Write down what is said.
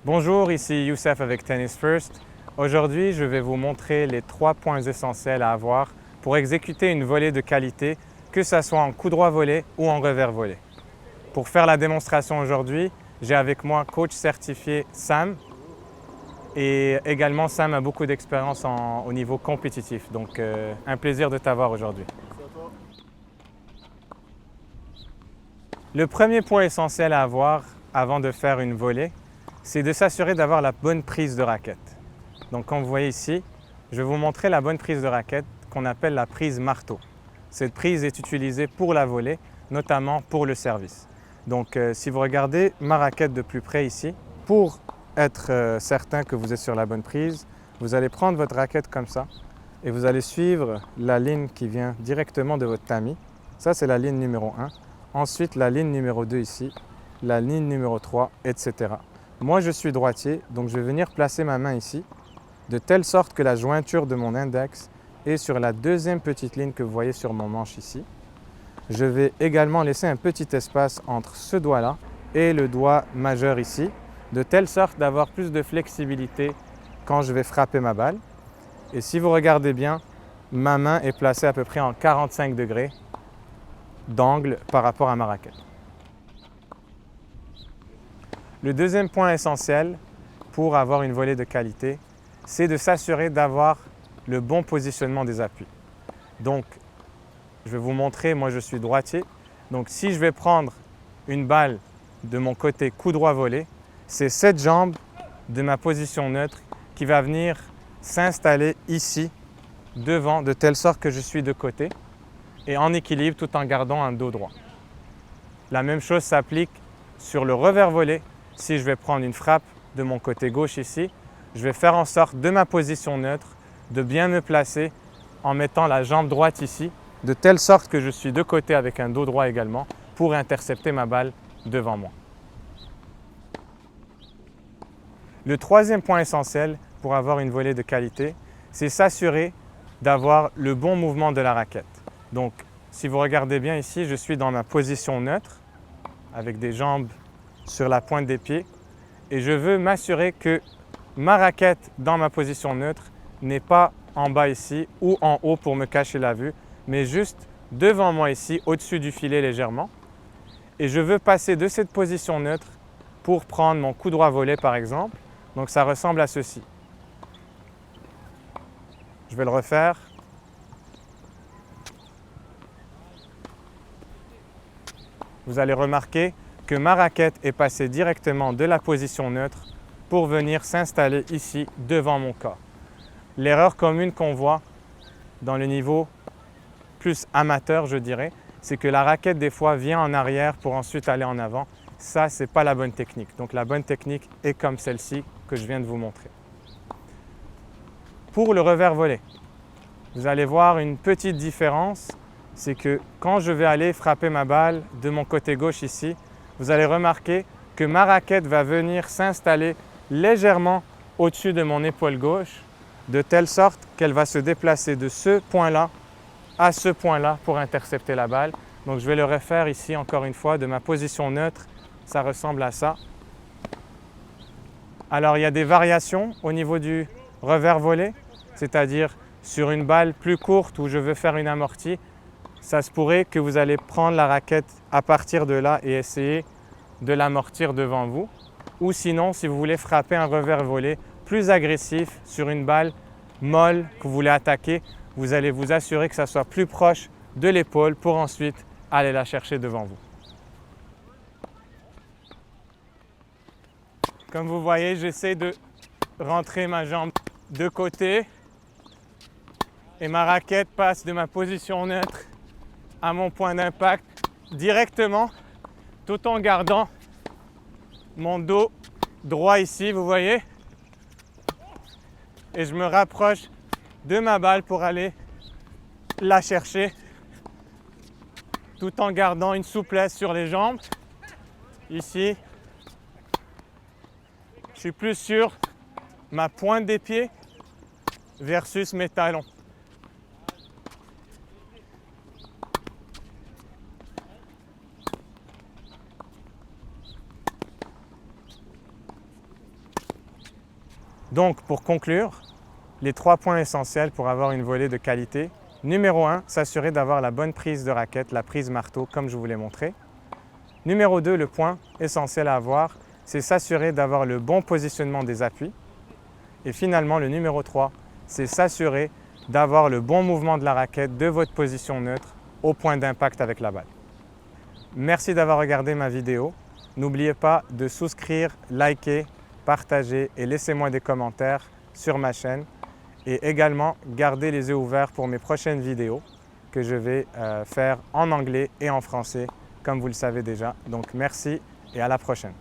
Bonjour, ici Youssef avec Tennis First. Aujourd'hui, je vais vous montrer les 3 points essentiels à avoir pour exécuter une volée de qualité, que ce soit en coup droit volé ou en revers volé. Pour faire la démonstration aujourd'hui, j'ai avec moi coach certifié Sam et également Sam a beaucoup d'expérience au niveau compétitif. Donc un plaisir de t'avoir aujourd'hui. Le premier point essentiel à avoir avant de faire une volée, c'est de s'assurer d'avoir la bonne prise de raquette. Donc comme vous voyez ici, je vais vous montrer la bonne prise de raquette qu'on appelle la prise marteau. Cette prise est utilisée pour la volée, notamment pour le service. Donc si vous regardez ma raquette de plus près ici, pour être certain que vous êtes sur la bonne prise, vous allez prendre votre raquette comme ça et vous allez suivre la ligne qui vient directement de votre tamis. Ça, c'est la ligne numéro 1. Ensuite, la ligne numéro 2 ici, la ligne numéro 3, etc. Moi, je suis droitier, donc je vais venir placer ma main ici, de telle sorte que la jointure de mon index est sur la deuxième petite ligne que vous voyez sur mon manche ici. Je vais également laisser un petit espace entre ce doigt-là et le doigt majeur ici, de telle sorte d'avoir plus de flexibilité quand je vais frapper ma balle. Et si vous regardez bien, ma main est placée à peu près en 45 degrés d'angle par rapport à ma raquette. Le deuxième point essentiel pour avoir une volée de qualité, c'est de s'assurer d'avoir le bon positionnement des appuis. Donc, je vais vous montrer, moi je suis droitier. Donc si je vais prendre une balle de mon côté coup droit volé, c'est cette jambe de ma position neutre qui va venir s'installer ici, devant, de telle sorte que je suis de côté et en équilibre tout en gardant un dos droit. La même chose s'applique sur le revers volé. Si je vais prendre une frappe de mon côté gauche ici, je vais faire en sorte de ma position neutre de bien me placer en mettant la jambe droite ici, de telle sorte que je suis de côté avec un dos droit également pour intercepter ma balle devant moi. Le troisième point essentiel pour avoir une volée de qualité, c'est s'assurer d'avoir le bon mouvement de la raquette. Donc, si vous regardez bien ici, je suis dans ma position neutre avec des jambes sur la pointe des pieds et je veux m'assurer que ma raquette dans ma position neutre n'est pas en bas ici ou en haut pour me cacher la vue, mais juste devant moi ici, au-dessus du filet légèrement. Et je veux passer de cette position neutre pour prendre mon coup droit volé par exemple. Donc ça ressemble à ceci. Je vais le refaire. Vous allez remarquer que ma raquette est passée directement de la position neutre pour venir s'installer ici devant mon corps. L'erreur commune qu'on voit dans le niveau plus amateur, je dirais, c'est que la raquette des fois vient en arrière pour ensuite aller en avant. Ça, ce n'est pas la bonne technique. Donc la bonne technique est comme celle-ci que je viens de vous montrer. Pour le revers volé, vous allez voir une petite différence. C'est que quand je vais aller frapper ma balle de mon côté gauche ici, vous allez remarquer que ma raquette va venir s'installer légèrement au-dessus de mon épaule gauche, de telle sorte qu'elle va se déplacer de ce point-là à ce point-là pour intercepter la balle. Donc je vais le refaire ici encore une fois de ma position neutre, ça ressemble à ça. Alors il y a des variations au niveau du revers volé, c'est-à-dire sur une balle plus courte où je veux faire une amortie, ça se pourrait que vous allez prendre la raquette à partir de là et essayer de l'amortir devant vous. Ou sinon, si vous voulez frapper un revers volé plus agressif sur une balle molle que vous voulez attaquer, vous allez vous assurer que ça soit plus proche de l'épaule pour ensuite aller la chercher devant vous. Comme vous voyez, j'essaie de rentrer ma jambe de côté et ma raquette passe de ma position neutre à mon point d'impact directement tout en gardant mon dos droit ici, vous voyez, et je me rapproche de ma balle pour aller la chercher tout en gardant une souplesse sur les jambes. Ici, je suis plus sur ma pointe des pieds versus mes talons. Donc pour conclure, les 3 points essentiels pour avoir une volée de qualité. Numéro 1, s'assurer d'avoir la bonne prise de raquette, la prise marteau comme je vous l'ai montré. Numéro 2, le point essentiel à avoir, c'est s'assurer d'avoir le bon positionnement des appuis. Et finalement, le numéro 3, c'est s'assurer d'avoir le bon mouvement de la raquette de votre position neutre au point d'impact avec la balle. Merci d'avoir regardé ma vidéo. N'oubliez pas de souscrire, liker, partager et laissez-moi des commentaires sur ma chaîne. Et également, gardez les yeux ouverts pour mes prochaines vidéos que je vais faire en anglais et en français, comme vous le savez déjà. Donc merci et à la prochaine.